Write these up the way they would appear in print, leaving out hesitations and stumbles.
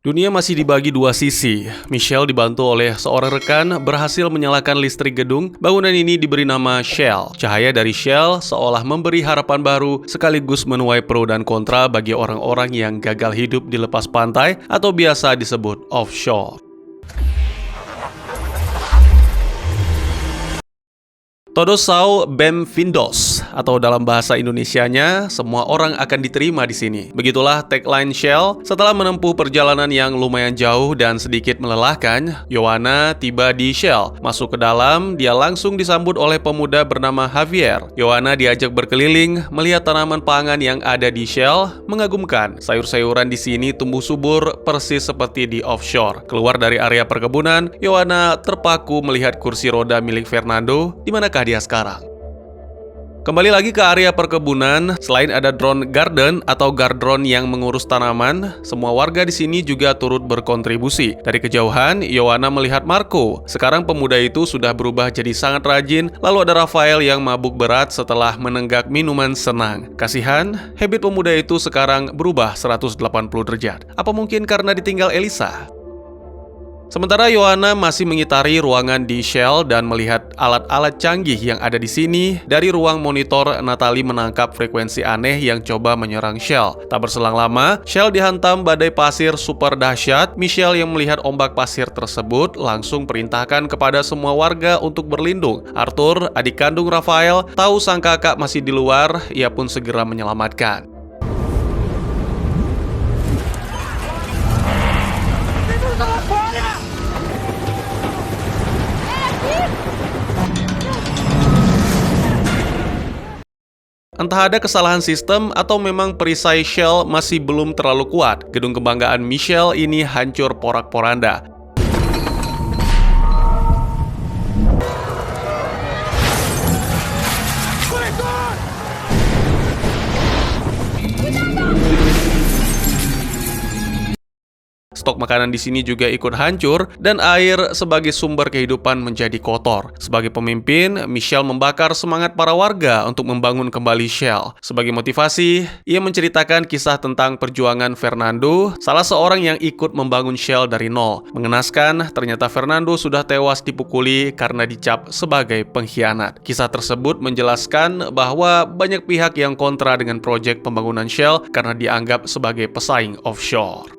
Dunia masih dibagi dua sisi. Michelle dibantu oleh seorang rekan berhasil menyalakan listrik gedung. Bangunan ini diberi nama Shell. Cahaya dari Shell seolah memberi harapan baru sekaligus menuai pro dan kontra bagi orang-orang yang gagal hidup di lepas pantai atau biasa disebut offshore. Todos são bem-vindos, atau dalam bahasa Indonesianya, semua orang akan diterima di sini. Begitulah tagline Shell. Setelah menempuh perjalanan yang lumayan jauh dan sedikit melelahkan, Yohana tiba di Shell. Masuk ke dalam, dia langsung disambut oleh pemuda bernama Javier. Yohana diajak berkeliling, melihat tanaman pangan yang ada di Shell, mengagumkan. Sayur-sayuran di sini tumbuh subur, persis seperti di offshore. Keluar dari area perkebunan, Yohana terpaku melihat kursi roda milik Fernando. Di manakah dia sekarang? Kembali lagi ke area perkebunan, selain ada drone garden atau gardron yang mengurus tanaman, semua warga di sini juga turut berkontribusi. Dari kejauhan, Yohana melihat Marco. Sekarang pemuda itu sudah berubah jadi sangat rajin, lalu ada Rafael yang mabuk berat setelah menenggak minuman senang. Kasihan, habit pemuda itu sekarang berubah 180 derajat. Apa mungkin karena ditinggal Elisa? Sementara Yohana masih mengitari ruangan di Shell dan melihat alat-alat canggih yang ada di sini. Dari ruang monitor, Natalie menangkap frekuensi aneh yang coba menyerang Shell. Tak berselang lama, Shell dihantam badai pasir super dahsyat. Michelle yang melihat ombak pasir tersebut langsung perintahkan kepada semua warga untuk berlindung. Arthur, adik kandung Rafael, tahu sang kakak masih di luar, ia pun segera menyelamatkan. Entah ada kesalahan sistem atau memang perisai Shell masih belum terlalu kuat, gedung kebanggaan Michelle ini hancur porak-poranda. Stok makanan di sini juga ikut hancur dan air sebagai sumber kehidupan menjadi kotor. Sebagai pemimpin, Michelle membakar semangat para warga untuk membangun kembali Shell. Sebagai motivasi, ia menceritakan kisah tentang perjuangan Fernando, salah seorang yang ikut membangun Shell dari nol. Mengenaskan, ternyata Fernando sudah tewas dipukuli karena dicap sebagai pengkhianat. Kisah tersebut menjelaskan bahwa banyak pihak yang kontra dengan proyek pembangunan Shell karena dianggap sebagai pesaing offshore.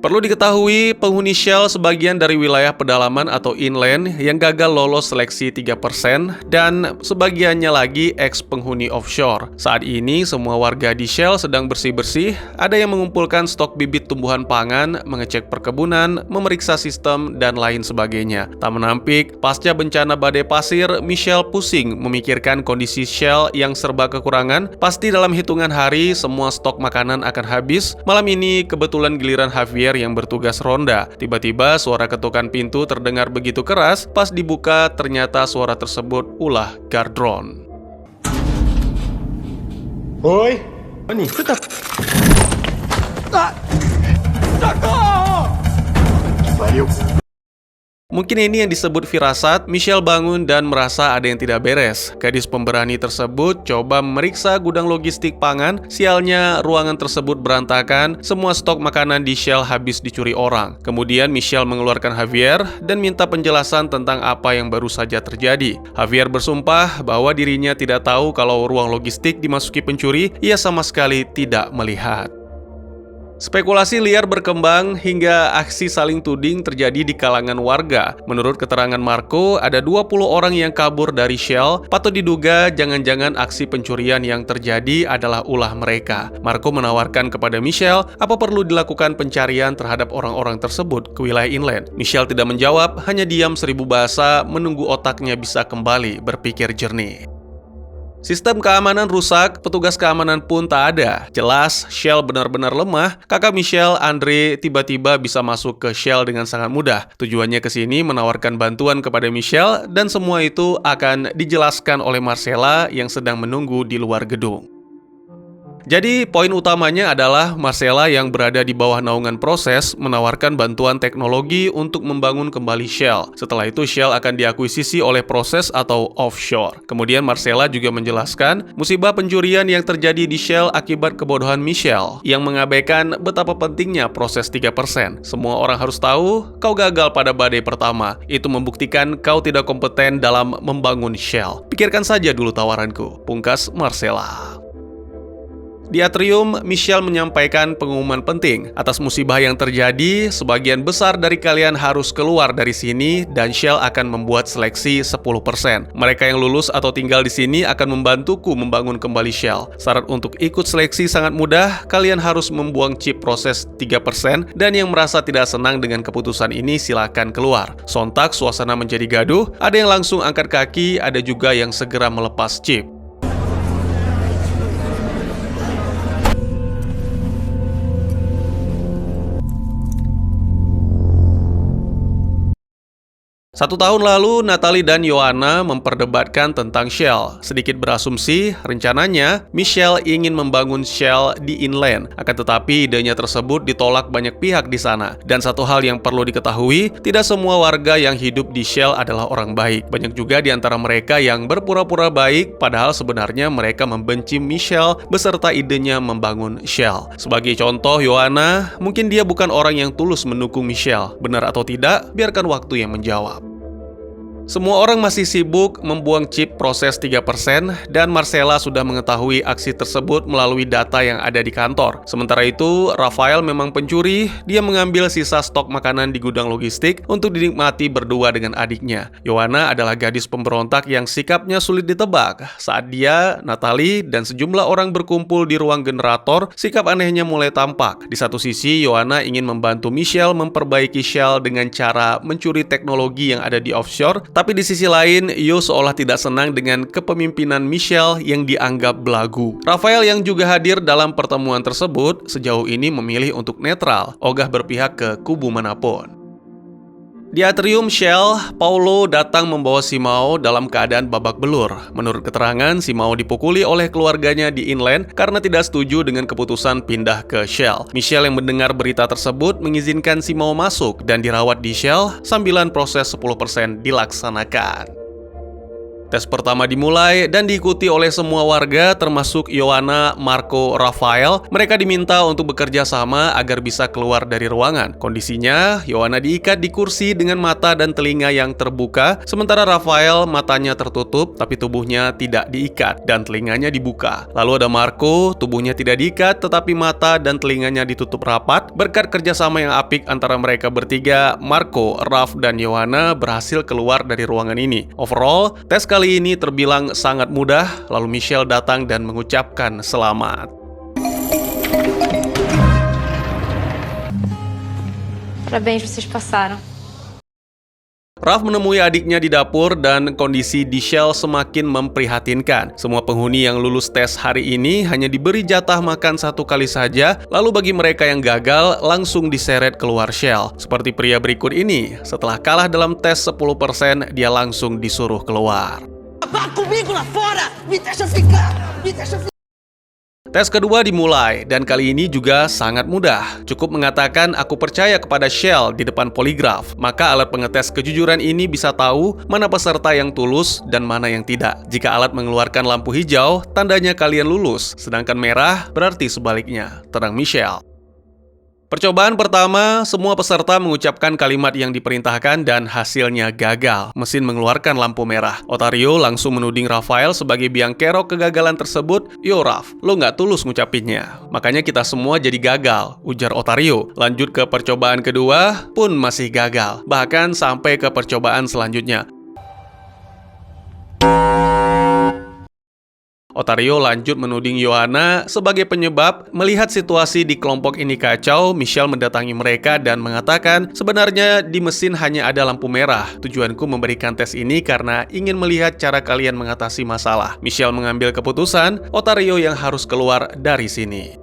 Perlu diketahui, penghuni Shell sebagian dari wilayah pedalaman atau inland yang gagal lolos seleksi 3% dan sebagiannya lagi ex-penghuni offshore. Saat ini, semua warga di Shell sedang bersih-bersih, ada yang mengumpulkan stok bibit tumbuhan pangan, mengecek perkebunan, memeriksa sistem, dan lain sebagainya. Tak menampik, pasca bencana badai pasir, Michelle pusing memikirkan kondisi Shell yang serba kekurangan. Pasti dalam hitungan hari, semua stok makanan akan habis. Malam ini, kebetulan giliran Javier yang bertugas ronda. Tiba-tiba suara ketukan pintu terdengar begitu keras, pas dibuka ternyata suara tersebut ulah gardron. Oi, Ani, tetap. Mungkin ini yang disebut firasat. Michelle bangun dan merasa ada yang tidak beres. Gadis pemberani tersebut coba memeriksa gudang logistik pangan. Sialnya, ruangan tersebut berantakan. Semua stok makanan di Shell habis dicuri orang. Kemudian Michelle mengeluarkan Javier dan minta penjelasan tentang apa yang baru saja terjadi. Javier bersumpah bahwa dirinya tidak tahu kalau ruang logistik dimasuki pencuri. Ia sama sekali tidak melihat. Spekulasi liar berkembang hingga aksi saling tuding terjadi di kalangan warga. Menurut keterangan Marco, ada 20 orang yang kabur dari Shell. Patut diduga jangan-jangan aksi pencurian yang terjadi adalah ulah mereka. Marco menawarkan kepada Michelle apa perlu dilakukan pencarian terhadap orang-orang tersebut ke wilayah inland. Michelle tidak menjawab, hanya diam seribu bahasa menunggu otaknya bisa kembali berpikir jernih. Sistem keamanan rusak, petugas keamanan pun tak ada. Jelas, Shell benar-benar lemah. Kakak Michelle, Andre, tiba-tiba bisa masuk ke Shell dengan sangat mudah. Tujuannya ke sini menawarkan bantuan kepada Michelle, dan semua itu akan dijelaskan oleh Marcella yang sedang menunggu di luar gedung. Jadi, poin utamanya adalah Marcella yang berada di bawah naungan proses menawarkan bantuan teknologi untuk membangun kembali Shell. Setelah itu, Shell akan diakuisisi oleh proses atau offshore. Kemudian, Marcella juga menjelaskan musibah pencurian yang terjadi di Shell akibat kebodohan Michelle yang mengabaikan betapa pentingnya proses 3%. Semua orang harus tahu, kau gagal pada badai pertama. Itu membuktikan kau tidak kompeten dalam membangun Shell. Pikirkan saja dulu tawaranku, pungkas Marcella. Di atrium, Michelle menyampaikan pengumuman penting. Atas musibah yang terjadi, sebagian besar dari kalian harus keluar dari sini dan Shell akan membuat seleksi 10%. Mereka yang lulus atau tinggal di sini akan membantuku membangun kembali Shell. Syarat untuk ikut seleksi sangat mudah, kalian harus membuang chip proses 3% dan yang merasa tidak senang dengan keputusan ini silakan keluar. Sontak suasana menjadi gaduh, ada yang langsung angkat kaki, ada juga yang segera melepas chip. Satu tahun lalu, Natalie dan Joanna memperdebatkan tentang Shell. Sedikit berasumsi, rencananya Michelle ingin membangun Shell di inland. Akan tetapi idenya tersebut ditolak banyak pihak di sana. Dan satu hal yang perlu diketahui, tidak semua warga yang hidup di Shell adalah orang baik. Banyak juga di antara mereka yang berpura-pura baik, padahal sebenarnya mereka membenci Michelle beserta idenya membangun Shell. Sebagai contoh, Joanna, mungkin dia bukan orang yang tulus mendukung Michelle. Benar atau tidak, biarkan waktu yang menjawab. Semua orang masih sibuk membuang chip proses 3% dan Marcella sudah mengetahui aksi tersebut melalui data yang ada di kantor. Sementara itu, Rafael memang pencuri, dia mengambil sisa stok makanan di gudang logistik untuk dinikmati berdua dengan adiknya. Joanna adalah gadis pemberontak yang sikapnya sulit ditebak. Saat dia, Natalie, dan sejumlah orang berkumpul di ruang generator, sikap anehnya mulai tampak. Di satu sisi, Joanna ingin membantu Michelle memperbaiki Shell dengan cara mencuri teknologi yang ada di offshore. Tapi di sisi lain, Yo seolah tidak senang dengan kepemimpinan Michelle yang dianggap belagu. Rafael yang juga hadir dalam pertemuan tersebut, sejauh ini memilih untuk netral, ogah berpihak ke kubu manapun. Di atrium Shell, Paulo datang membawa Simao dalam keadaan babak belur. Menurut keterangan, Simao dipukuli oleh keluarganya di inland karena tidak setuju dengan keputusan pindah ke Shell. Michelle yang mendengar berita tersebut mengizinkan Simao masuk dan dirawat di Shell sambilan proses 10% dilaksanakan. Tes pertama dimulai dan diikuti oleh semua warga termasuk Joanna, Marco, Rafael. Mereka diminta untuk bekerja sama agar bisa keluar dari ruangan. Kondisinya, Joanna diikat di kursi dengan mata dan telinga yang terbuka, sementara Rafael matanya tertutup tapi tubuhnya tidak diikat dan telinganya dibuka. Lalu ada Marco, tubuhnya tidak diikat tetapi mata dan telinganya ditutup rapat. Berkat kerjasama yang apik antara mereka bertiga, Marco, Raf, dan Joanna berhasil keluar dari ruangan ini. Overall, tes kali ini terbilang sangat mudah, lalu Michelle datang dan mengucapkan selamat. Parabéns, vocês passaram. Raf menemui adiknya di dapur dan kondisi di Shell semakin memprihatinkan. Semua penghuni yang lulus tes hari ini hanya diberi jatah makan satu kali saja, lalu bagi mereka yang gagal langsung diseret keluar Shell. Seperti pria berikut ini, setelah kalah dalam tes 10%, dia langsung disuruh keluar. Tes kedua dimulai, dan kali ini juga sangat mudah. Cukup mengatakan aku percaya kepada Shell di depan poligraf. Maka alat pengetes kejujuran ini bisa tahu mana peserta yang tulus dan mana yang tidak. Jika alat mengeluarkan lampu hijau, tandanya kalian lulus. Sedangkan merah berarti sebaliknya. Tenang Michelle. Percobaan pertama, semua peserta mengucapkan kalimat yang diperintahkan dan hasilnya gagal. Mesin mengeluarkan lampu merah. Otario langsung menuding Rafael sebagai biang kerok kegagalan tersebut. Yo Raf, lo nggak tulus ngucapinnya. Makanya kita semua jadi gagal, ujar Otario. Lanjut ke percobaan kedua, pun masih gagal. Bahkan sampai ke percobaan selanjutnya. Otario lanjut menuding Joanna sebagai penyebab. Melihat situasi di kelompok ini kacau, Michelle mendatangi mereka dan mengatakan, sebenarnya di mesin hanya ada lampu merah. Tujuanku memberikan tes ini karena ingin melihat cara kalian mengatasi masalah. Michelle mengambil keputusan, Otario yang harus keluar dari sini.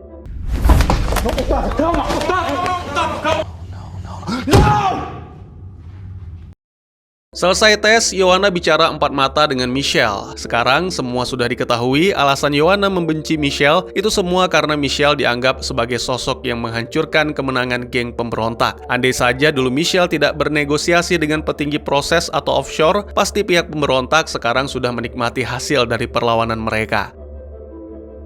Selesai tes, Ioana bicara empat mata dengan Michelle. Sekarang semua sudah diketahui alasan Ioana membenci Michelle itu semua karena Michelle dianggap sebagai sosok yang menghancurkan kemenangan geng pemberontak. Andai saja dulu Michelle tidak bernegosiasi dengan petinggi proses atau offshore, pasti pihak pemberontak sekarang sudah menikmati hasil dari perlawanan mereka.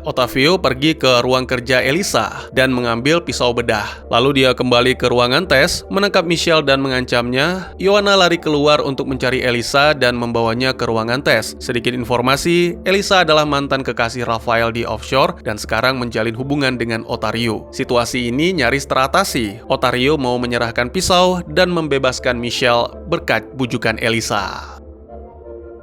Ottavio pergi ke ruang kerja Elisa dan mengambil pisau bedah. Lalu dia kembali ke ruangan tes, menangkap Michelle dan mengancamnya. Ioana lari keluar untuk mencari Elisa dan membawanya ke ruangan tes. Sedikit informasi, Elisa adalah mantan kekasih Rafael di offshore dan sekarang menjalin hubungan dengan Ottavio. Situasi ini nyaris teratasi. Ottavio mau menyerahkan pisau dan membebaskan Michelle berkat bujukan Elisa.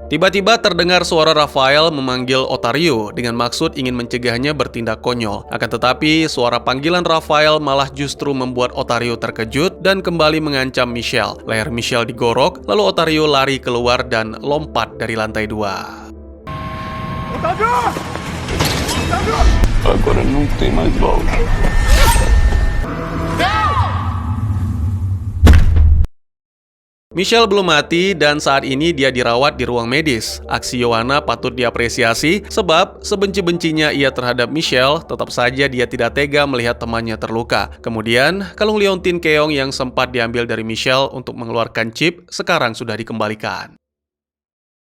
Tiba-tiba terdengar suara Rafael memanggil Ottavio dengan maksud ingin mencegahnya bertindak konyol. Akan tetapi, suara panggilan Rafael malah justru membuat Ottavio terkejut dan kembali mengancam Michelle. Leher Michelle digorok, lalu Ottavio lari keluar dan lompat dari lantai 2. Ottavio! Ottavio! Agora não tem mais volta. Michelle belum mati dan saat ini dia dirawat di ruang medis. Aksi Ioana patut diapresiasi sebab sebenci-bencinya ia terhadap Michelle, tetap saja dia tidak tega melihat temannya terluka. Kemudian, kalung liontin keong yang sempat diambil dari Michelle untuk mengeluarkan chip sekarang sudah dikembalikan.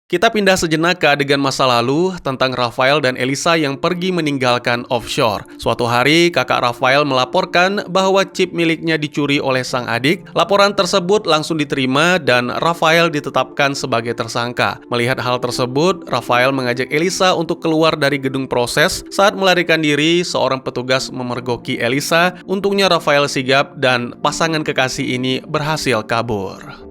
Kita pindah sejenak ke adegan masa lalu tentang Rafael dan Elisa yang pergi meninggalkan offshore. Suatu hari, kakak Rafael melaporkan bahwa chip miliknya dicuri oleh sang adik. Laporan tersebut langsung diterima dan Rafael ditetapkan sebagai tersangka. Melihat hal tersebut, Rafael mengajak Elisa untuk keluar dari gedung proses. Saat melarikan diri, seorang petugas memergoki Elisa. Untungnya Rafael sigap dan pasangan kekasih ini berhasil kabur.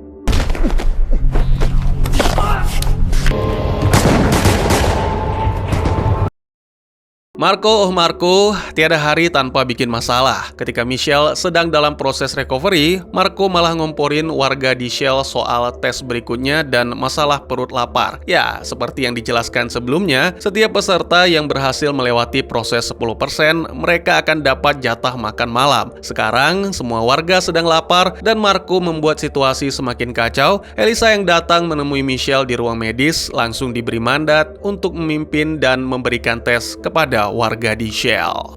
Marco, oh Marco, tiada hari tanpa bikin masalah. Ketika Michelle sedang dalam proses recovery, Marco malah ngomporin warga di Shell soal tes berikutnya dan masalah perut lapar. Ya, seperti yang dijelaskan sebelumnya, setiap peserta yang berhasil melewati proses 10%, mereka akan dapat jatah makan malam. Sekarang, semua warga sedang lapar dan Marco membuat situasi semakin kacau. Elisa yang datang menemui Michelle di ruang medis langsung diberi mandat untuk memimpin dan memberikan tes kepada warga di Shell.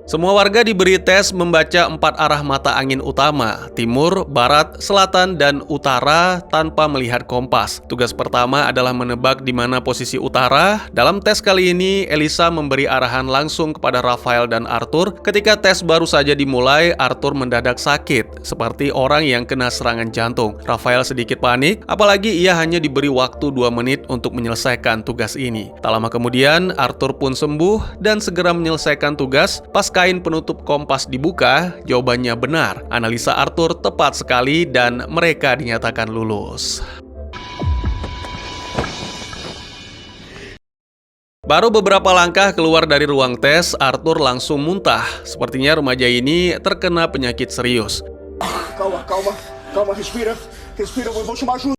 Semua warga diberi tes membaca 4 arah mata angin utama, timur, barat, selatan, dan utara tanpa melihat kompas. Tugas pertama adalah menebak di mana posisi utara. Dalam tes kali ini, Elisa memberi arahan langsung kepada Rafael dan Arthur. Ketika tes baru saja dimulai, Arthur mendadak sakit, seperti orang yang kena serangan jantung. Rafael sedikit panik, apalagi ia hanya diberi waktu 2 menit untuk menyelesaikan tugas ini. Tak lama kemudian, Arthur pun sembuh dan segera menyelesaikan tugas. Pas kain penutup kompas dibuka, jawabannya benar. Analisa Arthur tepat sekali dan mereka dinyatakan lulus. Baru beberapa langkah keluar dari ruang tes, Arthur langsung muntah. Sepertinya remaja ini terkena penyakit serius. Calma, respira, eu vou chamar ajuda.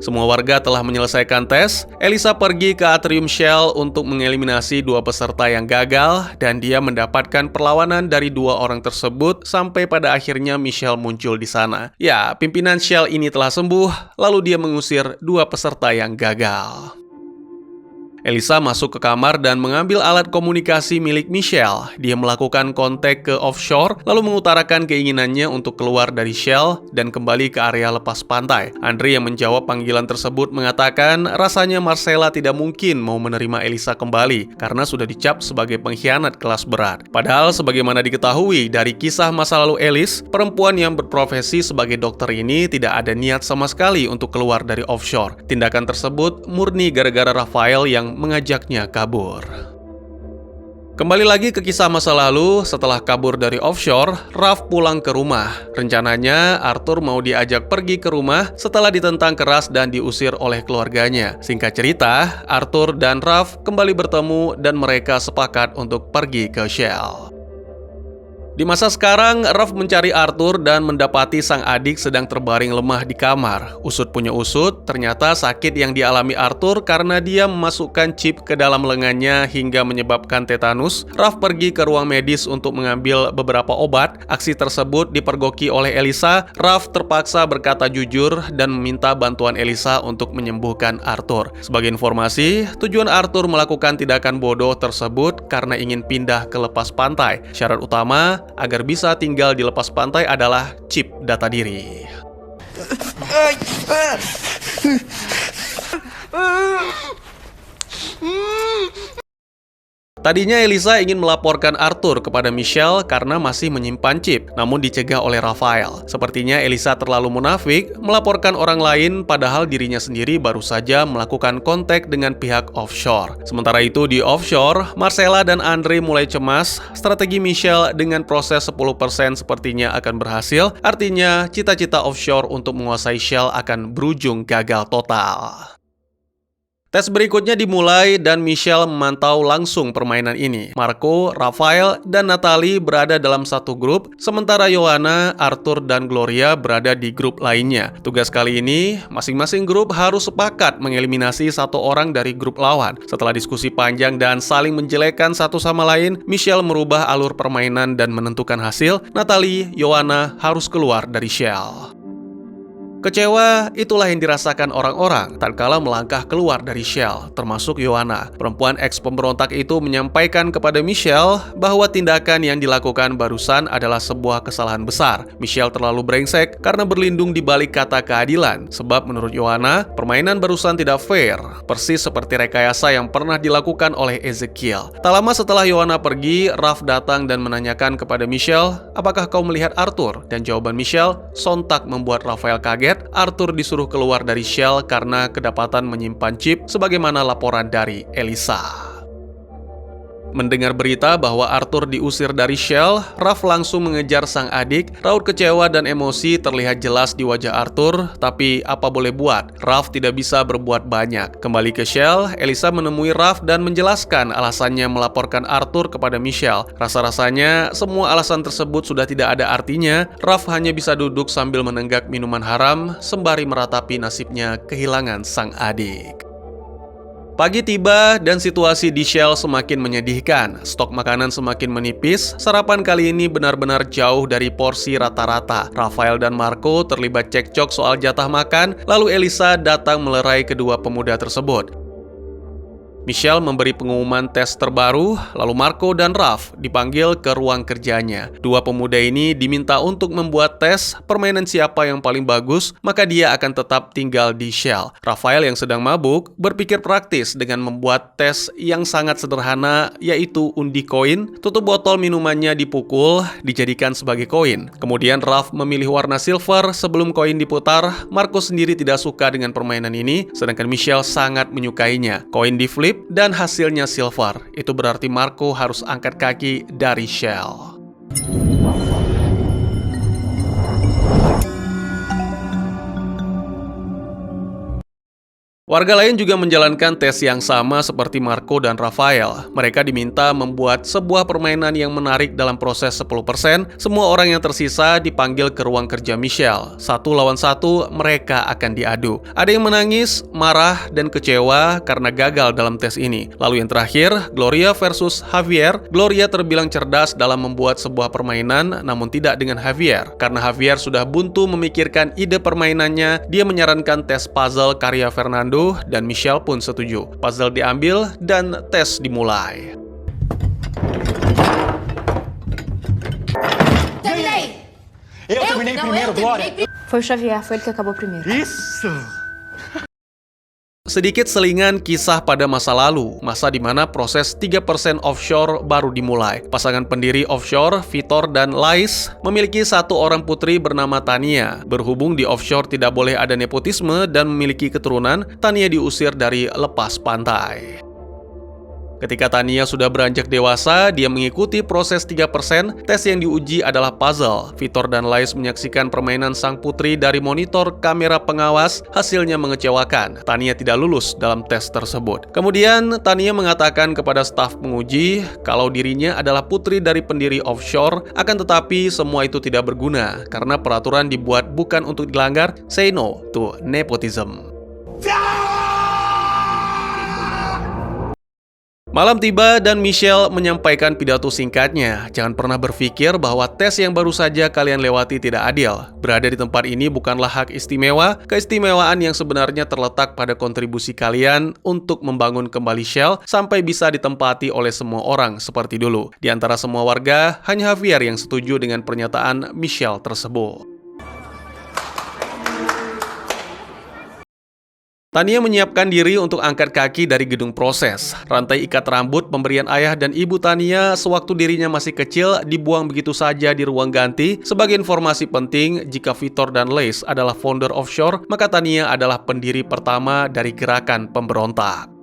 Semua warga telah menyelesaikan tes. Elisa pergi ke atrium Shell untuk mengeliminasi 2 peserta yang gagal dan dia mendapatkan perlawanan dari 2 orang tersebut sampai pada akhirnya Michelle muncul di sana. Ya, pimpinan Shell ini telah sembuh, lalu dia mengusir 2 peserta yang gagal. Elisa masuk ke kamar dan mengambil alat komunikasi milik Michelle. Dia melakukan kontak ke offshore, lalu mengutarakan keinginannya untuk keluar dari Shell dan kembali ke area lepas pantai. Andre yang menjawab panggilan tersebut mengatakan rasanya Marcella tidak mungkin mau menerima Elisa kembali karena sudah dicap sebagai pengkhianat kelas berat. Padahal sebagaimana diketahui dari kisah masa lalu Elise, perempuan yang berprofesi sebagai dokter ini tidak ada niat sama sekali untuk keluar dari offshore. Tindakan tersebut murni gara-gara Rafael yang mengajaknya kabur. Kembali lagi ke kisah masa lalu, setelah kabur dari offshore, Ralph pulang ke rumah. Rencananya, Arthur mau diajak pergi ke rumah setelah ditentang keras dan diusir oleh keluarganya. Singkat cerita, Arthur dan Ralph kembali bertemu dan mereka sepakat untuk pergi ke Shell. Di masa sekarang, Ralph mencari Arthur dan mendapati sang adik sedang terbaring lemah di kamar. Usut punya usut, ternyata sakit yang dialami Arthur karena dia memasukkan chip ke dalam lengannya hingga menyebabkan tetanus. Ralph pergi ke ruang medis untuk mengambil beberapa obat. Aksi tersebut dipergoki oleh Elisa. Ralph terpaksa berkata jujur dan meminta bantuan Elisa untuk menyembuhkan Arthur. Sebagai informasi, tujuan Arthur melakukan tindakan bodoh tersebut karena ingin pindah ke lepas pantai. Syarat utama agar bisa tinggal di lepas pantai adalah chip data diri. Tadinya Elisa ingin melaporkan Arthur kepada Michelle karena masih menyimpan chip, namun dicegah oleh Raphael. Sepertinya Elisa terlalu munafik melaporkan orang lain padahal dirinya sendiri baru saja melakukan kontak dengan pihak offshore. Sementara itu di offshore, Marcella dan Andre mulai cemas. Strategi Michelle dengan proses 10% sepertinya akan berhasil, artinya cita-cita offshore untuk menguasai Shell akan berujung gagal total. Tes berikutnya dimulai dan Michelle memantau langsung permainan ini. Marco, Raphael, dan Natalie berada dalam satu grup, sementara Joanna, Arthur, dan Gloria berada di grup lainnya. Tugas kali ini, masing-masing grup harus sepakat mengeliminasi satu orang dari grup lawan. Setelah diskusi panjang dan saling menjelekkan satu sama lain, Michelle merubah alur permainan dan menentukan hasil. Natalie, Joanna harus keluar dari Shell. Kecewa itulah yang dirasakan orang-orang tatkala melangkah keluar dari Shell, termasuk Joanna. Perempuan eks-pemberontak itu menyampaikan kepada Michelle bahwa tindakan yang dilakukan barusan adalah sebuah kesalahan besar. Michelle terlalu brengsek karena berlindung di balik kata keadilan, sebab menurut Joanna, permainan barusan tidak fair, persis seperti rekayasa yang pernah dilakukan oleh Ezekiel. Tak lama setelah Joanna pergi, Ralph datang dan menanyakan kepada Michelle, apakah kau melihat Arthur? Dan jawaban Michelle sontak membuat Raphael kaget. Arthur disuruh keluar dari Shell karena kedapatan menyimpan chip sebagaimana laporan dari Elisa. Mendengar berita bahwa Arthur diusir dari Shell, Ralph langsung mengejar sang adik. Raut kecewa dan emosi terlihat jelas di wajah Arthur, tapi apa boleh buat, Ralph tidak bisa berbuat banyak. Kembali ke Shell, Elisa menemui Ralph dan menjelaskan alasannya melaporkan Arthur kepada Michelle. Rasa-rasanya semua alasan tersebut sudah tidak ada artinya. Ralph hanya bisa duduk sambil menenggak minuman haram sembari meratapi nasibnya kehilangan sang adik. Pagi tiba dan situasi di Shell semakin menyedihkan. Stok makanan semakin menipis. Sarapan kali ini benar-benar jauh dari porsi rata-rata. Raphael dan Marco terlibat cekcok soal jatah makan, lalu Elisa datang melerai kedua pemuda tersebut. Michelle memberi pengumuman tes terbaru, lalu Marco dan Ralph dipanggil ke ruang kerjanya. Dua pemuda ini diminta untuk membuat tes permainan siapa yang paling bagus, maka dia akan tetap tinggal di Shell. Raphael yang sedang mabuk berpikir praktis dengan membuat tes yang sangat sederhana, yaitu undi koin. Tutup botol minumannya dipukul, dijadikan sebagai koin. Kemudian Ralph memilih warna silver sebelum koin diputar. Marco sendiri tidak suka dengan permainan ini, sedangkan Michelle sangat menyukainya. Koin di flip dan hasilnya silver. Itu berarti Marco harus angkat kaki dari Shell. Warga lain juga menjalankan tes yang sama seperti Marco dan Raphael. Mereka diminta membuat sebuah permainan yang menarik dalam proses 10%. Semua orang yang tersisa dipanggil ke ruang kerja Michelle. 1 lawan 1, mereka akan diadu. Ada yang menangis, marah, dan kecewa karena gagal dalam tes ini. Lalu yang terakhir, Gloria versus Javier. Gloria terbilang cerdas dalam membuat sebuah permainan, namun tidak dengan Javier. Karena Javier sudah buntu memikirkan ide permainannya, dia menyarankan tes puzzle karya Fernando, dan Michelle pun setuju. Puzzle diambil dan tes dimulai. Terminei! Eu terminei primeiro, Glória. Foi o Xavier, foi ele que acabou primeiro. Isso! Sedikit selingan kisah pada masa lalu, masa di mana proses 3% offshore baru dimulai. Pasangan pendiri offshore, Vitor dan Lais, memiliki satu orang putri bernama Tania. Berhubung di offshore tidak boleh ada nepotisme dan memiliki keturunan, Tania diusir dari lepas pantai. Ketika Tania sudah beranjak dewasa, dia mengikuti proses 3%. Tes yang diuji adalah puzzle. Victor dan Lace menyaksikan permainan sang putri dari monitor kamera pengawas. Hasilnya mengecewakan. Tania tidak lulus dalam tes tersebut. Kemudian, Tania mengatakan kepada staf penguji kalau dirinya adalah putri dari pendiri offshore, akan tetapi semua itu tidak berguna karena peraturan dibuat bukan untuk dilanggar. Say no to nepotism. Malam tiba dan Michelle menyampaikan pidato singkatnya. Jangan pernah berpikir bahwa tes yang baru saja kalian lewati tidak adil. Berada di tempat ini bukanlah hak istimewa. Keistimewaan yang sebenarnya terletak pada kontribusi kalian untuk membangun kembali Shell sampai bisa ditempati oleh semua orang seperti dulu. Di antara semua warga, hanya Javier yang setuju dengan pernyataan Michelle tersebut. Tania menyiapkan diri untuk angkat kaki dari gedung proses. Rantai ikat rambut pemberian ayah dan ibu Tania sewaktu dirinya masih kecil dibuang begitu saja di ruang ganti. Sebagai informasi penting, jika Victor dan Lace adalah founder offshore, maka Tania adalah pendiri pertama dari gerakan pemberontak.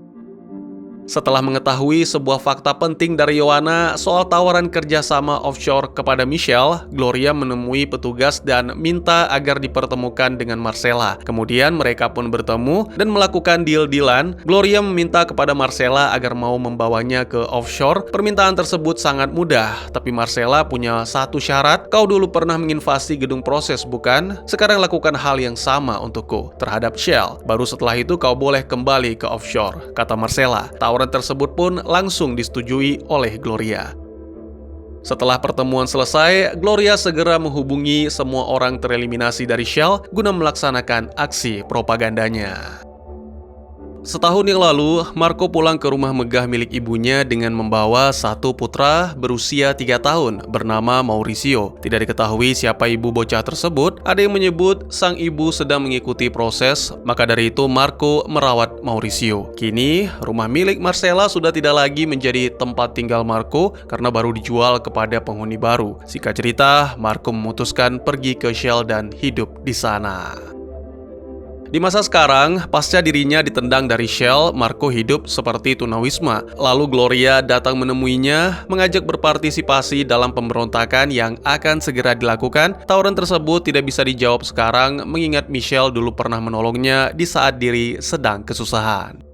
Setelah mengetahui sebuah fakta penting dari Yoanna soal tawaran kerjasama offshore kepada Michelle, Gloria menemui petugas dan minta agar dipertemukan dengan Marcella. Kemudian mereka pun bertemu dan melakukan deal-dealan. Gloria meminta kepada Marcella agar mau membawanya ke offshore. Permintaan tersebut sangat mudah, tapi Marcella punya satu syarat. Kau dulu pernah menginvasi gedung proses, bukan? Sekarang lakukan hal yang sama untukku terhadap Shell. Baru setelah itu kau boleh kembali ke offshore, kata Marcella. Tawaran tersebut pun langsung disetujui oleh Gloria. Setelah pertemuan selesai, Gloria segera menghubungi semua orang tereliminasi dari Shell guna melaksanakan aksi propagandanya. Setahun yang lalu, Marco pulang ke rumah megah milik ibunya dengan membawa satu putra berusia 3 tahun bernama Mauricio. Tidak diketahui siapa ibu bocah tersebut. Ada yang menyebut sang ibu sedang mengikuti proses, maka dari itu Marco merawat Mauricio. Kini, rumah milik Marcella sudah tidak lagi menjadi tempat tinggal Marco karena baru dijual kepada penghuni baru. Singkat cerita, Marco memutuskan pergi ke Shell dan hidup di sana. Di masa sekarang, pasca dirinya ditendang dari Shell, Marco hidup seperti tunawisma. Lalu Gloria datang menemuinya, mengajak berpartisipasi dalam pemberontakan yang akan segera dilakukan. Tawaran tersebut tidak bisa dijawab sekarang, mengingat Michelle dulu pernah menolongnya di saat diri sedang kesusahan.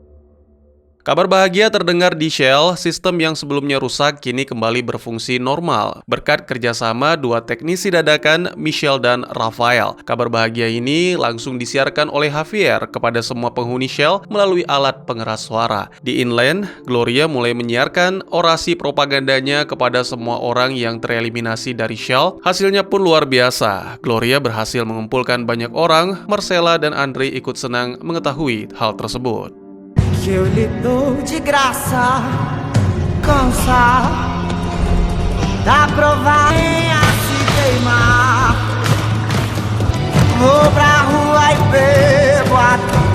Kabar bahagia terdengar di Shell, sistem yang sebelumnya rusak kini kembali berfungsi normal berkat kerjasama dua teknisi dadakan, Michelle dan Rafael. Kabar bahagia ini langsung disiarkan oleh Javier kepada semua penghuni Shell melalui alat pengeras suara. Di inland, Gloria mulai menyiarkan orasi propagandanya kepada semua orang yang tereliminasi dari Shell. Hasilnya pun luar biasa. Gloria berhasil mengumpulkan banyak orang. Marcella dan Andre ikut senang mengetahui hal tersebut. Eu lhe dou de graça, cansa, dá provar a se queimar. Vou pra rua e bebo até.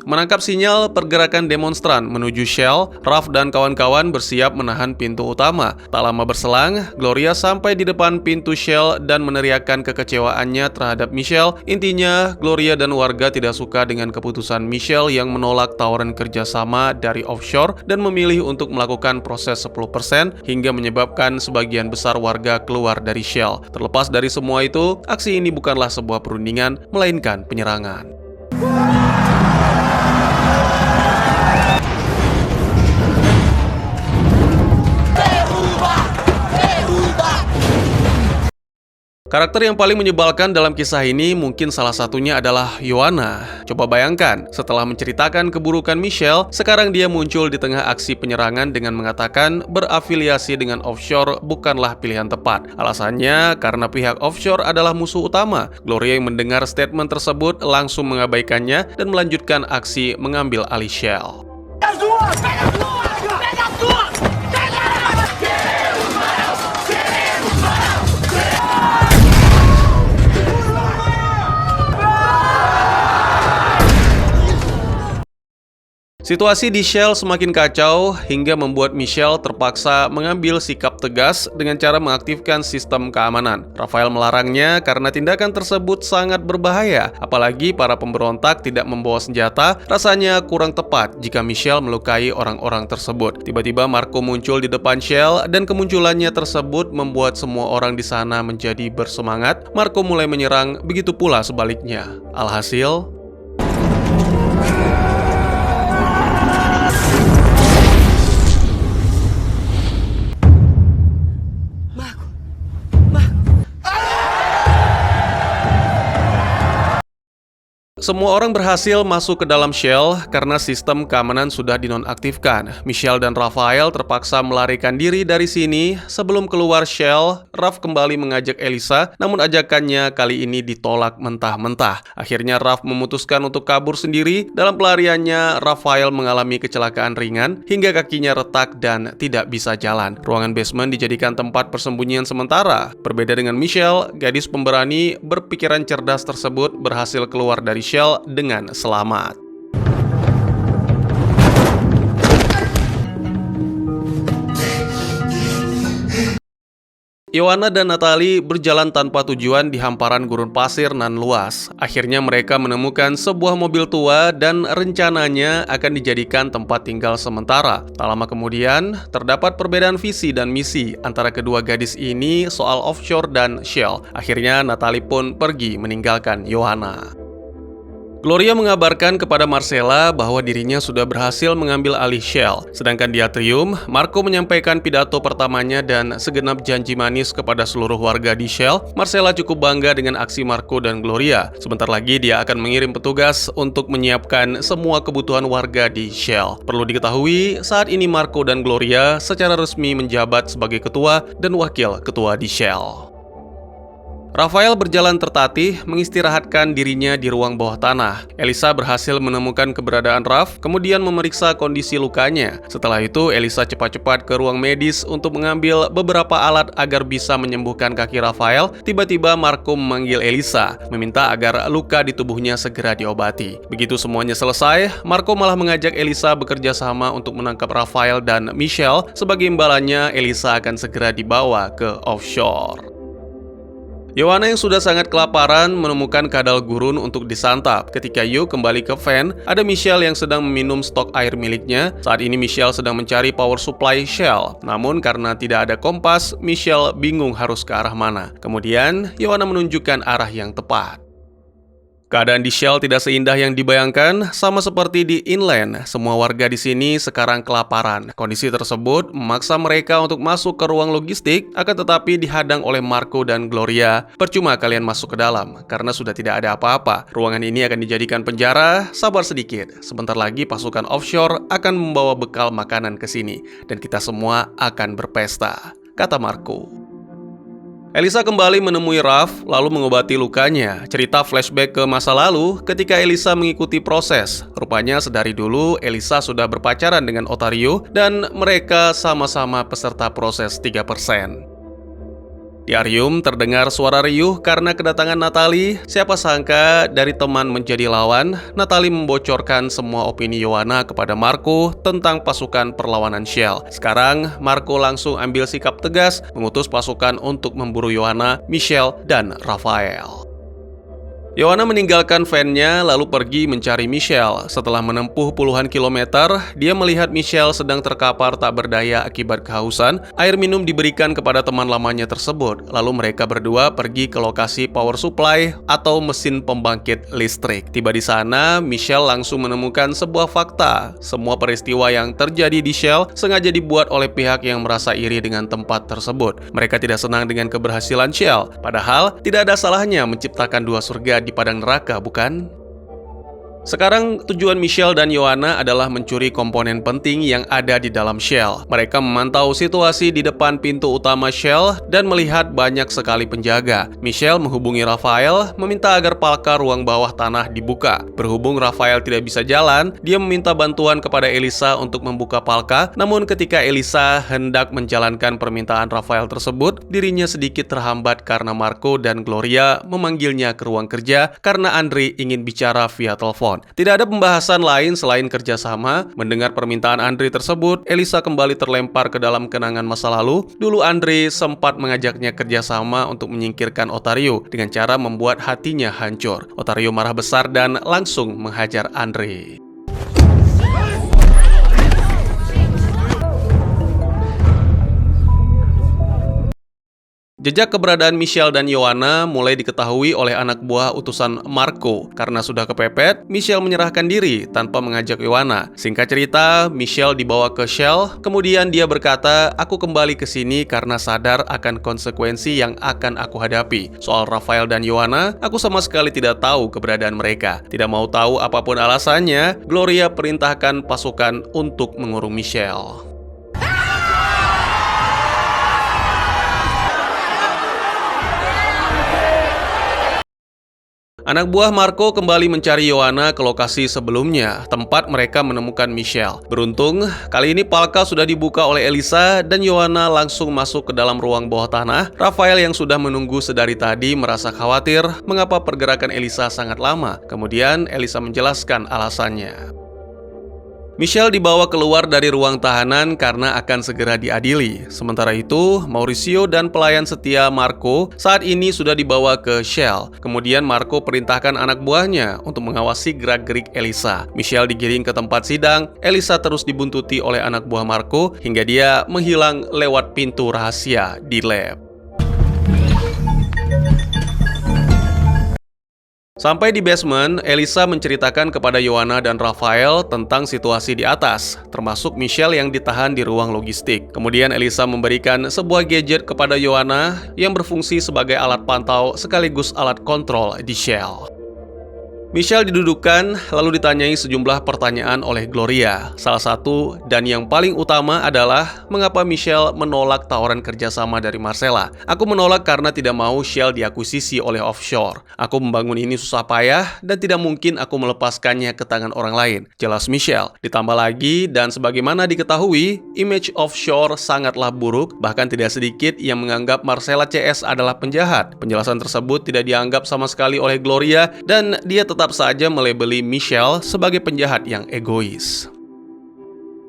Menangkap sinyal pergerakan demonstran menuju Shell, Raf dan kawan-kawan bersiap menahan pintu utama. Tak lama berselang, Gloria sampai di depan pintu Shell dan meneriakkan kekecewaannya terhadap Michelle. Intinya, Gloria dan warga tidak suka dengan keputusan Michelle yang menolak tawaran kerjasama dari offshore dan memilih untuk melakukan proses 10% hingga menyebabkan sebagian besar warga keluar dari Shell. Terlepas dari semua itu, aksi ini bukanlah sebuah perundingan, melainkan penyerangan. Karakter yang paling menyebalkan dalam kisah ini mungkin salah satunya adalah Yoanna. Coba bayangkan, setelah menceritakan keburukan Michelle, sekarang dia muncul di tengah aksi penyerangan dengan mengatakan berafiliasi dengan offshore bukanlah pilihan tepat. Alasannya karena pihak offshore adalah musuh utama. Gloria yang mendengar statement tersebut langsung mengabaikannya dan melanjutkan aksi mengambil alih Shell. Situasi di Shell semakin kacau hingga membuat Michelle terpaksa mengambil sikap tegas dengan cara mengaktifkan sistem keamanan. Rafael melarangnya karena tindakan tersebut sangat berbahaya, apalagi para pemberontak tidak membawa senjata. Rasanya kurang tepat jika Michelle melukai orang-orang tersebut. Tiba-tiba Marco muncul di depan Shell dan kemunculannya tersebut membuat semua orang di sana menjadi bersemangat. Marco mulai menyerang, begitu pula sebaliknya. Alhasil, semua orang berhasil masuk ke dalam Shell karena sistem keamanan sudah dinonaktifkan. Michelle dan Rafael terpaksa melarikan diri dari sini. Sebelum keluar Shell, Raf kembali mengajak Elisa, namun ajakannya kali ini ditolak mentah-mentah. Akhirnya Raf memutuskan untuk kabur sendiri. Dalam pelariannya, Rafael mengalami kecelakaan ringan hingga kakinya retak dan tidak bisa jalan. Ruangan basement dijadikan tempat persembunyian sementara. Berbeda dengan Michelle, gadis pemberani berpikiran cerdas tersebut berhasil keluar dari Shell dengan selamat. Ioana dan Natalie berjalan tanpa tujuan di hamparan gurun pasir nan luas. Akhirnya mereka menemukan sebuah mobil tua dan rencananya akan dijadikan tempat tinggal sementara. Tak lama kemudian, terdapat perbedaan visi dan misi antara kedua gadis ini soal offshore dan Shell. Akhirnya Natalie pun pergi meninggalkan Ioana. Gloria mengabarkan kepada Marcella bahwa dirinya sudah berhasil mengambil alih Shell. Sedangkan di atrium, Marco menyampaikan pidato pertamanya dan segenap janji manis kepada seluruh warga di Shell. Marcella cukup bangga dengan aksi Marco dan Gloria. Sebentar lagi dia akan mengirim petugas untuk menyiapkan semua kebutuhan warga di Shell. Perlu diketahui, saat ini Marco dan Gloria secara resmi menjabat sebagai ketua dan wakil ketua di Shell. Rafael berjalan tertatih mengistirahatkan dirinya di ruang bawah tanah. Elisa berhasil menemukan keberadaan Raf, kemudian memeriksa kondisi lukanya. Setelah itu, Elisa cepat-cepat ke ruang medis untuk mengambil beberapa alat agar bisa menyembuhkan kaki Rafael. Tiba-tiba Marco memanggil Elisa, meminta agar luka di tubuhnya segera diobati. Begitu semuanya selesai, Marco malah mengajak Elisa bekerja sama untuk menangkap Rafael dan Michelle. Sebagai imbalannya, Elisa akan segera dibawa ke offshore. Ioana yang sudah sangat kelaparan menemukan kadal gurun untuk disantap. Ketika Yu kembali ke van, ada Michelle yang sedang meminum stok air miliknya. Saat ini Michelle sedang mencari power supply Shell. Namun karena tidak ada kompas, Michelle bingung harus ke arah mana. Kemudian, Ioana menunjukkan arah yang tepat. Keadaan di Shell tidak seindah yang dibayangkan, sama seperti di inland. Semua warga di sini sekarang kelaparan. Kondisi tersebut memaksa mereka untuk masuk ke ruang logistik, akan tetapi dihadang oleh Marco dan Gloria. Percuma kalian masuk ke dalam, karena sudah tidak ada apa-apa. Ruangan ini akan dijadikan penjara, sabar sedikit. Sebentar lagi pasukan offshore akan membawa bekal makanan ke sini, dan kita semua akan berpesta, kata Marco. Elisa kembali menemui Raf, lalu mengobati lukanya. Cerita flashback ke masa lalu ketika Elisa mengikuti proses. Rupanya sedari dulu Elisa sudah berpacaran dengan Otario dan mereka sama-sama peserta proses 3%. Di Arium terdengar suara riuh karena kedatangan Natalie. Siapa sangka dari teman menjadi lawan, Natalie membocorkan semua opini Ioana kepada Marco tentang pasukan perlawanan Shell. Sekarang, Marco langsung ambil sikap tegas, mengutus pasukan untuk memburu Ioana, Michelle, dan Rafael. Ioana meninggalkan van-nya lalu pergi mencari Michelle. Setelah menempuh puluhan kilometer, dia melihat Michelle sedang terkapar tak berdaya akibat kehausan. Air minum diberikan kepada teman lamanya tersebut. Lalu mereka berdua pergi ke lokasi power supply atau mesin pembangkit listrik. Tiba di sana, Michelle langsung menemukan sebuah fakta. Semua peristiwa yang terjadi di Shell sengaja dibuat oleh pihak yang merasa iri dengan tempat tersebut. Mereka tidak senang dengan keberhasilan Shell. Padahal, tidak ada salahnya menciptakan dua surga di padang neraka, bukan? Sekarang tujuan Michelle dan Ioana adalah mencuri komponen penting yang ada di dalam Shell. Mereka memantau situasi di depan pintu utama Shell dan melihat banyak sekali penjaga. Michelle menghubungi Rafael, meminta agar palka ruang bawah tanah dibuka. Berhubung Rafael tidak bisa jalan, dia meminta bantuan kepada Elisa untuk membuka palka. Namun ketika Elisa hendak menjalankan permintaan Rafael tersebut, dirinya sedikit terhambat karena Marco dan Gloria memanggilnya ke ruang kerja karena Andre ingin bicara via telepon. telepon. Tidak ada pembahasan lain selain kerjasama. Mendengar permintaan Andre tersebut, Elisa kembali terlempar ke dalam kenangan masa lalu. Dulu Andre sempat mengajaknya kerjasama untuk menyingkirkan Otario dengan cara membuat hatinya hancur. Otario marah besar dan langsung menghajar Andre. Jejak keberadaan Michelle dan Yoanna mulai diketahui oleh anak buah utusan Marco. Karena sudah kepepet, Michelle menyerahkan diri tanpa mengajak Yoanna. Singkat cerita, Michelle dibawa ke Shell. Kemudian dia berkata, "Aku kembali ke sini karena sadar akan konsekuensi yang akan aku hadapi. Soal Rafael dan Yoanna, aku sama sekali tidak tahu keberadaan mereka." Tidak mau tahu apapun alasannya, Gloria perintahkan pasukan untuk mengurung Michelle. Anak buah Marco kembali mencari Yoanna ke lokasi sebelumnya, tempat mereka menemukan Michelle. Beruntung, kali ini palka sudah dibuka oleh Elisa dan Yoanna langsung masuk ke dalam ruang bawah tanah. Rafael yang sudah menunggu sedari tadi merasa khawatir mengapa pergerakan Elisa sangat lama. Kemudian Elisa menjelaskan alasannya. Michelle dibawa keluar dari ruang tahanan karena akan segera diadili. Sementara itu, Mauricio dan pelayan setia Marco saat ini sudah dibawa ke Shell. Kemudian Marco perintahkan anak buahnya untuk mengawasi gerak-gerik Elisa. Michelle digiring ke tempat sidang. Elisa terus dibuntuti oleh anak buah Marco hingga dia menghilang lewat pintu rahasia di lab. Sampai di basement, Elisa menceritakan kepada Yoanna dan Rafael tentang situasi di atas, termasuk Michelle yang ditahan di ruang logistik. Kemudian Elisa memberikan sebuah gadget kepada Yoanna yang berfungsi sebagai alat pantau sekaligus alat kontrol di Shell. Michelle didudukkan lalu ditanyai sejumlah pertanyaan oleh Gloria. Salah satu dan yang paling utama adalah mengapa Michelle menolak tawaran kerjasama dari Marcella. "Aku menolak karena tidak mau Shell diakuisisi oleh offshore. Aku membangun ini susah payah dan tidak mungkin aku melepaskannya ke tangan orang lain," jelas Michelle. Ditambah lagi, dan sebagaimana diketahui, image offshore sangatlah buruk, bahkan tidak sedikit yang menganggap Marcella CS adalah penjahat. Penjelasan tersebut tidak dianggap sama sekali oleh Gloria dan dia tetap saja melabeli Michelle sebagai penjahat yang egois.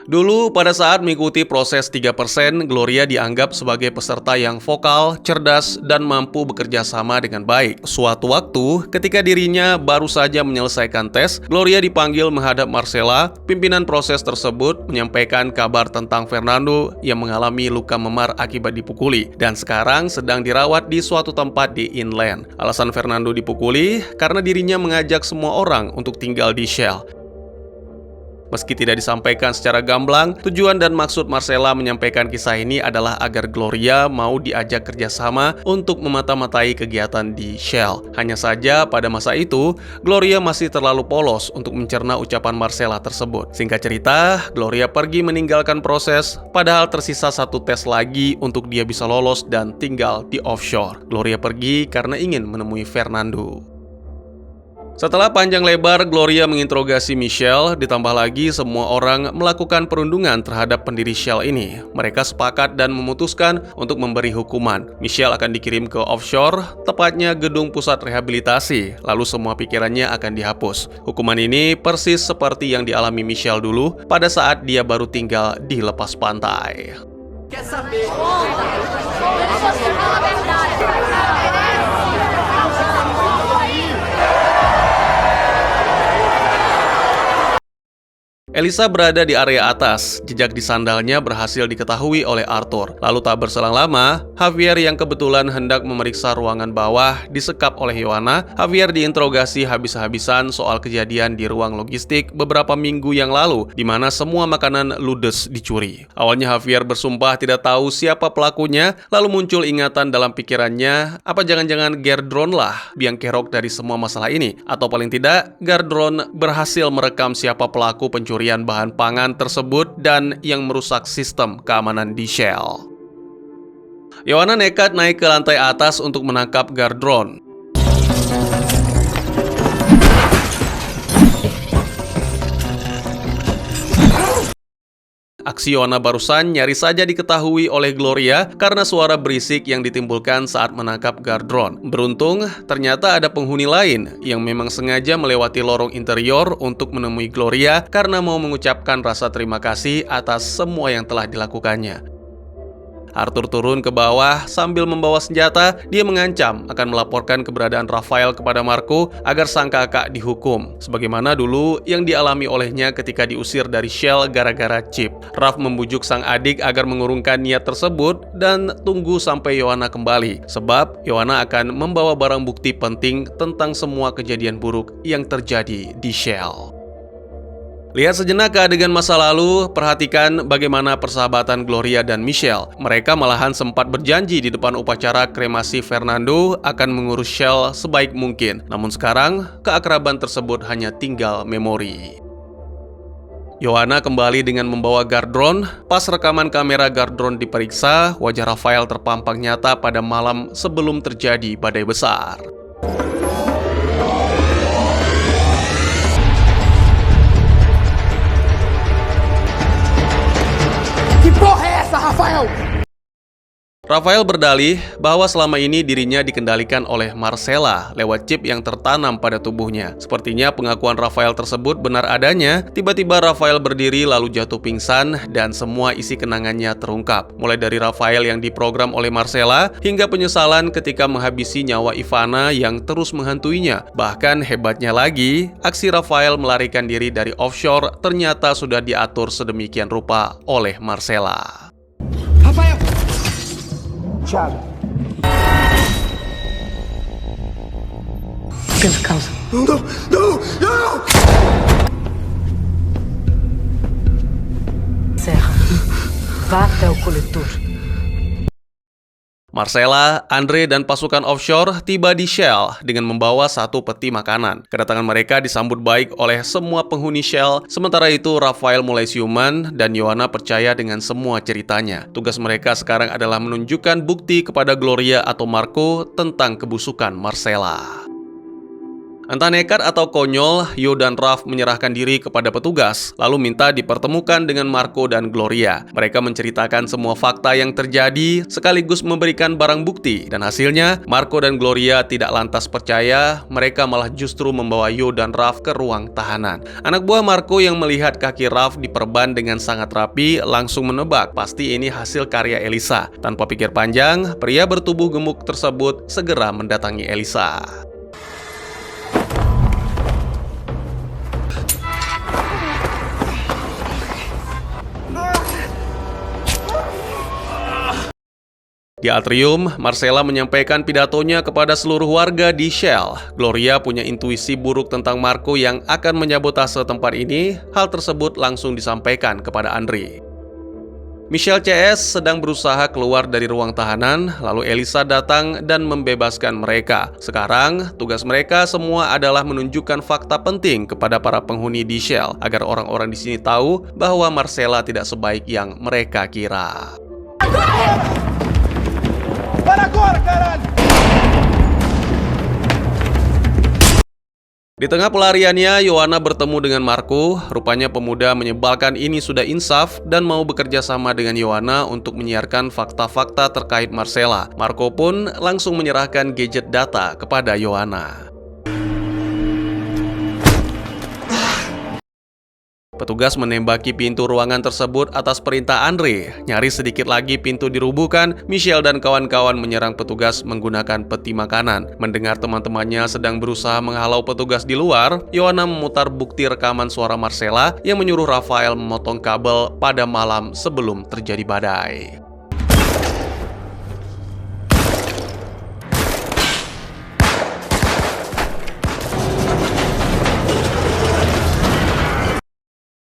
Dulu, pada saat mengikuti proses 3%, Gloria dianggap sebagai peserta yang vokal, cerdas, dan mampu bekerja sama dengan baik. Suatu waktu, ketika dirinya baru saja menyelesaikan tes, Gloria dipanggil menghadap Marcella. Pimpinan proses tersebut menyampaikan kabar tentang Fernando yang mengalami luka memar akibat dipukuli, dan sekarang sedang dirawat di suatu tempat di inland. Alasan Fernando dipukuli karena dirinya mengajak semua orang untuk tinggal di Shell. Meski tidak disampaikan secara gamblang, tujuan dan maksud Marcella menyampaikan kisah ini adalah agar Gloria mau diajak kerjasama untuk memata-matai kegiatan di Shell. Hanya saja pada masa itu, Gloria masih terlalu polos untuk mencerna ucapan Marcella tersebut. Singkat cerita, Gloria pergi meninggalkan proses, padahal tersisa satu tes lagi untuk dia bisa lolos dan tinggal di offshore. Gloria pergi karena ingin menemui Fernando. Setelah panjang lebar Gloria menginterogasi Michelle, ditambah lagi semua orang melakukan perundungan terhadap pendiri Shell ini. Mereka sepakat dan memutuskan untuk memberi hukuman. Michelle akan dikirim ke offshore, tepatnya gedung pusat rehabilitasi, lalu semua pikirannya akan dihapus. Hukuman ini persis seperti yang dialami Michelle dulu pada saat dia baru tinggal di lepas pantai. Quer saber? Elisa berada di area atas. Jejak di sandalnya berhasil diketahui oleh Arthur. Lalu tak berselang lama, Javier yang kebetulan hendak memeriksa ruangan bawah disekap oleh Yoanna. Javier diinterogasi habis-habisan soal kejadian di ruang logistik beberapa minggu yang lalu, di mana semua makanan ludes dicuri. Awalnya Javier bersumpah tidak tahu siapa pelakunya, lalu muncul ingatan dalam pikirannya, apa jangan-jangan Gerdron lah biang kerok dari semua masalah ini? Atau paling tidak, Gerdron berhasil merekam siapa pelaku pencurian bahan pangan tersebut dan yang merusak sistem keamanan di Shell. Yoanna nekat naik ke lantai atas untuk menangkap Gerdron. Aksi Yohana barusan nyaris saja diketahui oleh Gloria karena suara berisik yang ditimbulkan saat menangkap Gardron. Beruntung, ternyata ada penghuni lain yang memang sengaja melewati lorong interior untuk menemui Gloria karena mau mengucapkan rasa terima kasih atas semua yang telah dilakukannya. Arthur turun ke bawah sambil membawa senjata. Dia mengancam akan melaporkan keberadaan Rafael kepada Marco agar sang kakak dihukum, sebagaimana dulu yang dialami olehnya ketika diusir dari Shell gara-gara chip. Raf membujuk sang adik agar mengurungkan niat tersebut dan tunggu sampai Yohana kembali, sebab Yohana akan membawa barang bukti penting tentang semua kejadian buruk yang terjadi di Shell. Lihat sejenak ke adegan masa lalu, perhatikan bagaimana persahabatan Gloria dan Michelle. Mereka malahan sempat berjanji di depan upacara kremasi Fernando akan mengurus Shell sebaik mungkin. Namun sekarang, keakraban tersebut hanya tinggal memori. Yohana kembali dengan membawa Gardron. Pas rekaman kamera Gardron diperiksa, wajah Rafael terpampang nyata pada malam sebelum terjadi badai besar. Que porra é essa, Rafael? Rafael berdalih bahwa selama ini dirinya dikendalikan oleh Marcella lewat chip yang tertanam pada tubuhnya. Sepertinya pengakuan Rafael tersebut benar adanya. Tiba-tiba Rafael berdiri lalu jatuh pingsan dan semua isi kenangannya terungkap. Mulai dari Rafael yang diprogram oleh Marcella hingga penyesalan ketika menghabisi nyawa Ivana yang terus menghantuinya. Bahkan hebatnya lagi, aksi Rafael melarikan diri dari offshore ternyata sudah diatur sedemikian rupa oleh Marcella. Rafael! Thiago. Temos causa. Não! Serra. Vá até o coletor. Marcella, Andre, dan pasukan offshore tiba di Shell dengan membawa satu peti makanan. Kedatangan mereka disambut baik oleh semua penghuni Shell. Sementara itu, Rafael mulai siuman dan Yohana percaya dengan semua ceritanya. Tugas mereka sekarang adalah menunjukkan bukti kepada Gloria atau Marco tentang kebusukan Marcella. Entah nekat atau konyol, Yo dan Raf menyerahkan diri kepada petugas, lalu minta dipertemukan dengan Marco dan Gloria. Mereka menceritakan semua fakta yang terjadi, sekaligus memberikan barang bukti. Dan hasilnya, Marco dan Gloria tidak lantas percaya, mereka malah justru membawa Yo dan Raf ke ruang tahanan. Anak buah Marco yang melihat kaki Raf diperban dengan sangat rapi, langsung menebak, pasti ini hasil karya Elisa. Tanpa pikir panjang, pria bertubuh gemuk tersebut segera mendatangi Elisa. Di atrium, Marcella menyampaikan pidatonya kepada seluruh warga di Shell. Gloria punya intuisi buruk tentang Marco yang akan menyabotase tempat ini. Hal tersebut langsung disampaikan kepada Andre. Michelle CS sedang berusaha keluar dari ruang tahanan, lalu Elisa datang dan membebaskan mereka. Sekarang, tugas mereka semua adalah menunjukkan fakta penting kepada para penghuni di Shell, agar orang-orang di sini tahu bahwa Marcella tidak sebaik yang mereka kira. Para agora, caralho! Di tengah pelariannya, Yohana bertemu dengan Marco. Rupanya pemuda menyebalkan ini sudah insaf dan mau bekerja sama dengan Yohana untuk menyiarkan fakta-fakta terkait Marcella. Marco pun langsung menyerahkan gadget data kepada Yohana. Petugas menembaki pintu ruangan tersebut atas perintah Andre. Nyaris sedikit lagi pintu dirubuhkan, Michelle dan kawan-kawan menyerang petugas menggunakan peti makanan. Mendengar teman-temannya sedang berusaha menghalau petugas di luar, Yohana memutar bukti rekaman suara Marcella yang menyuruh Rafael memotong kabel pada malam sebelum terjadi badai.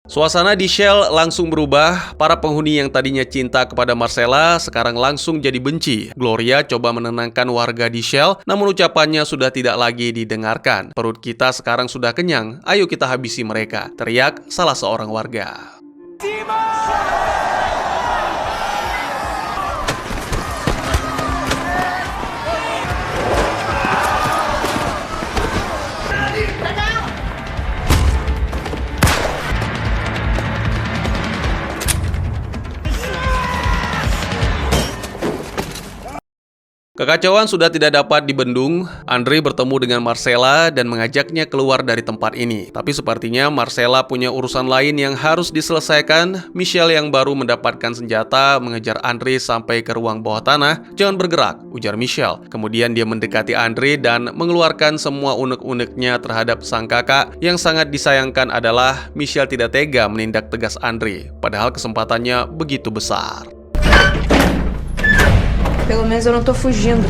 Suasana di Shell langsung berubah. Para penghuni yang tadinya cinta kepada Marcella sekarang langsung jadi benci. Gloria coba menenangkan warga di Shell, namun ucapannya sudah tidak lagi didengarkan. Perut kita sekarang sudah kenyang, ayo kita habisi mereka, teriak salah seorang warga. Kekacauan sudah tidak dapat dibendung. Andre bertemu dengan Marcella dan mengajaknya keluar dari tempat ini. Tapi sepertinya Marcella punya urusan lain yang harus diselesaikan. Michelle yang baru mendapatkan senjata mengejar Andre sampai ke ruang bawah tanah. "Jangan bergerak," ujar Michelle. Kemudian dia mendekati Andre dan mengeluarkan semua unek-uneknya terhadap sang kakak. Yang sangat disayangkan adalah Michelle tidak tega menindak tegas Andre, padahal kesempatannya begitu besar. Pelo menos eu não tô fugindo.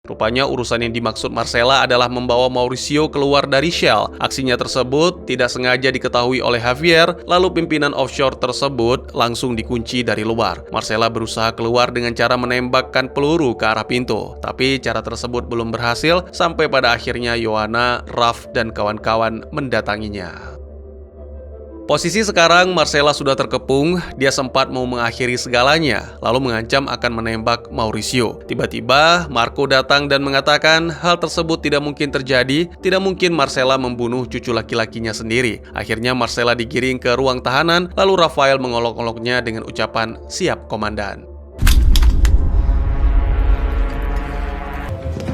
Rupanya urusan yang dimaksud Marcella adalah membawa Mauricio keluar dari Shell. Aksinya tersebut tidak sengaja diketahui oleh Javier, lalu pimpinan offshore tersebut langsung dikunci dari luar. Marcella berusaha keluar dengan cara menembakkan peluru ke arah pintu. Tapi cara tersebut belum berhasil sampai pada akhirnya Joanna, Ralph, dan kawan-kawan mendatanginya. Posisi sekarang Marcella sudah terkepung, dia sempat mau mengakhiri segalanya, lalu mengancam akan menembak Mauricio. Tiba-tiba, Marco datang dan mengatakan hal tersebut tidak mungkin terjadi, tidak mungkin Marcella membunuh cucu laki-lakinya sendiri. Akhirnya Marcella digiring ke ruang tahanan, lalu Rafael mengolok-oloknya dengan ucapan, "Siap, Komandan."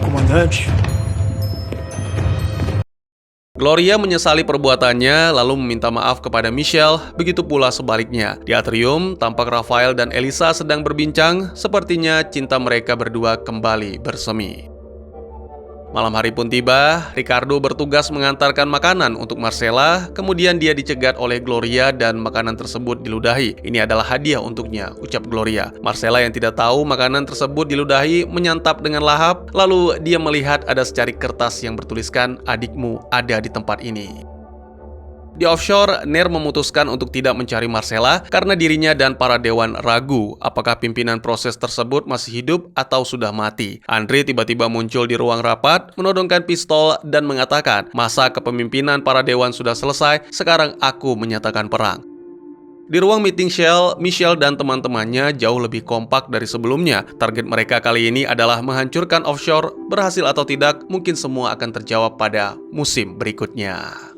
Comandante. Gloria menyesali perbuatannya lalu meminta maaf kepada Michelle, begitu pula sebaliknya. Di atrium, tampak Rafael dan Elisa sedang berbincang, sepertinya cinta mereka berdua kembali bersemi. Malam hari pun tiba, Ricardo bertugas mengantarkan makanan untuk Marcella, kemudian dia dicegat oleh Gloria dan makanan tersebut diludahi. "Ini adalah hadiah untuknya," ucap Gloria. Marcella yang tidak tahu makanan tersebut diludahi menyantap dengan lahap, lalu dia melihat ada secarik kertas yang bertuliskan, "Adikmu ada di tempat ini." Di offshore, Ner memutuskan untuk tidak mencari Marcella karena dirinya dan para dewan ragu apakah pimpinan proses tersebut masih hidup atau sudah mati. Andre tiba-tiba muncul di ruang rapat, menodongkan pistol dan mengatakan, "Masa kepemimpinan para dewan sudah selesai, sekarang aku menyatakan perang." Di ruang meeting Shell, Michelle dan teman-temannya jauh lebih kompak dari sebelumnya. Target mereka kali ini adalah menghancurkan offshore. Berhasil atau tidak, mungkin semua akan terjawab pada musim berikutnya.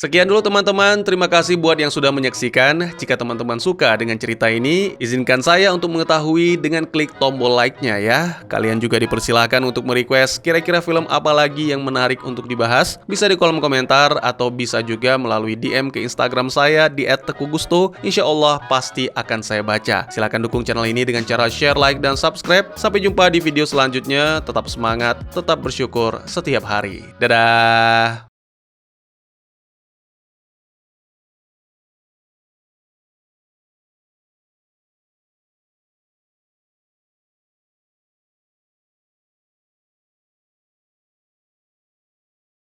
Sekian dulu teman-teman, terima kasih buat yang sudah menyaksikan. Jika teman-teman suka dengan cerita ini, izinkan saya untuk mengetahui dengan klik tombol like-nya ya. Kalian juga dipersilahkan untuk merequest kira-kira film apa lagi yang menarik untuk dibahas. Bisa di kolom komentar atau bisa juga melalui DM ke Instagram saya di @tekugusto. Insya Allah pasti akan saya baca. Silahkan dukung channel ini dengan cara share, like, dan subscribe. Sampai jumpa di video selanjutnya. Tetap semangat, tetap bersyukur setiap hari. Dadah!